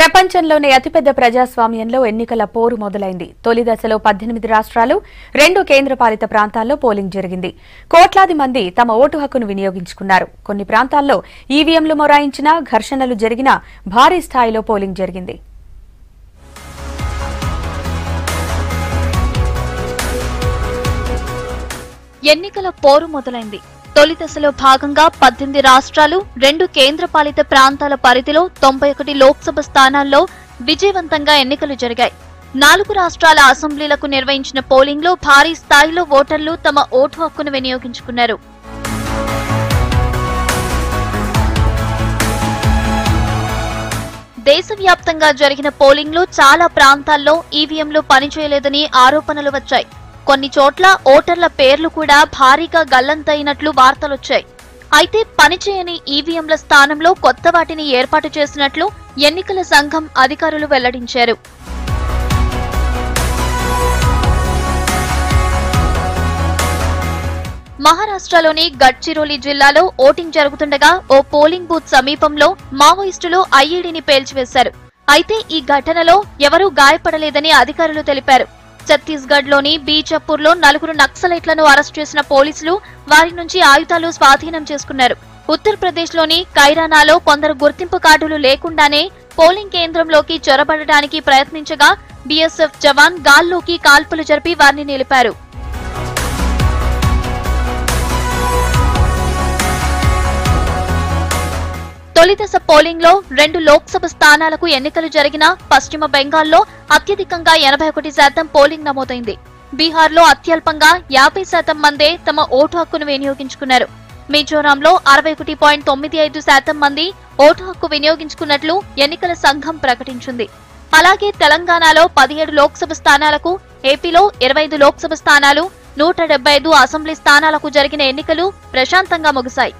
ప్రపంచంలోనే అతిపెద్ద ప్రజాస్వామ్యంలో ఎన్నికల పోరు మొదలైంది. తొలి దశలో 18 రాష్ట్రాలు, 2 కేంద్రపాలిత ప్రాంతాల్లో పోలింగ్ జరిగింది. కోట్లాది మంది తమ ఓటు హక్కును వినియోగించుకున్నారు. కొన్ని ప్రాంతాల్లో ఈవీఎంలు మొరాయించినా, ఘర్షణలు జరిగినా భారీ స్థాయిలో పోలింగ్ జరిగింది. ఎన్నికల పోరు మొదలైంది. తొలి దశలో భాగంగా 18 రాష్ట్రాలు, 2 కేంద్రపాలిత ప్రాంతాల పరిధిలో 91 లోక్సభ స్థానాల్లో విజయవంతంగా ఎన్నికలు జరిగాయి. 4 రాష్ట్రాల అసెంబ్లీలకు నిర్వహించిన పోలింగ్లో భారీ స్థాయిలో ఓటర్లు తమ ఓటు హక్కును వినియోగించుకున్నారు. దేశవ్యాప్తంగా జరిగిన పోలింగ్లో చాలా ప్రాంతాల్లో ఈవీఎంలు పనిచేయలేదని ఆరోపణలు వచ్చాయి. కొన్ని చోట్ల ఓటర్ల పేర్లు కూడా భారీగా గల్లంతైనట్లు వార్తలొచ్చాయి. అయితే పనిచేయని ఈవీఎంల స్థానంలో కొత్త వాటిని ఏర్పాటు చేసినట్లు ఎన్నికల సంఘం అధికారులు వెల్లడించారు. మహారాష్ట్రలోని గడ్చిరోలి జిల్లాలో ఓటింగ్ జరుగుతుండగా ఓ పోలింగ్ బూత్ సమీపంలో మావోయిస్టులు ఐఈడీని పేల్చివేశారు. అయితే ఈ ఘటనలో ఎవరూ గాయపడలేదని అధికారులు తెలిపారు. ఛత్తీస్గఢ్ లోని బీజాపూర్లో 4 నక్సలైట్లను అరెస్ట్ చేసిన పోలీసులు వారి నుంచి ఆయుధాలు స్వాధీనం చేసుకున్నారు. ఉత్తరప్రదేశ్ లోని కైరానాలో కొందరు గుర్తింపు కార్డులు లేకుండానే పోలింగ్ కేంద్రంలోకి చొరబడడానికి ప్రయత్నించగా బీఎస్ఎఫ్ జవాన్ గాల్లోకి కాల్పులు జరిపి వారిని నిలిపారు. తొలిదశ పోలింగ్ లో 2 లోక్సభ స్థానాలకు ఎన్నికలు జరిగిన పశ్చిమ బెంగాల్లో అత్యధికంగా 81% పోలింగ్ నమోదైంది. బీహార్లో అత్యల్పంగా 50% మందే తమ ఓటు హక్కును వినియోగించుకున్నారు. మిజోరాంలో 61.95% మంది ఓటు హక్కు వినియోగించుకున్నట్లు ఎన్నికల సంఘం ప్రకటించింది. అలాగే తెలంగాణలో 17 లోక్సభ స్థానాలకు, ఏపీలో 25 లోక్సభ స్థానాలు, 175 అసెంబ్లీ స్థానాలకు జరిగిన ఎన్నికలు ప్రశాంతంగా ముగిశాయి.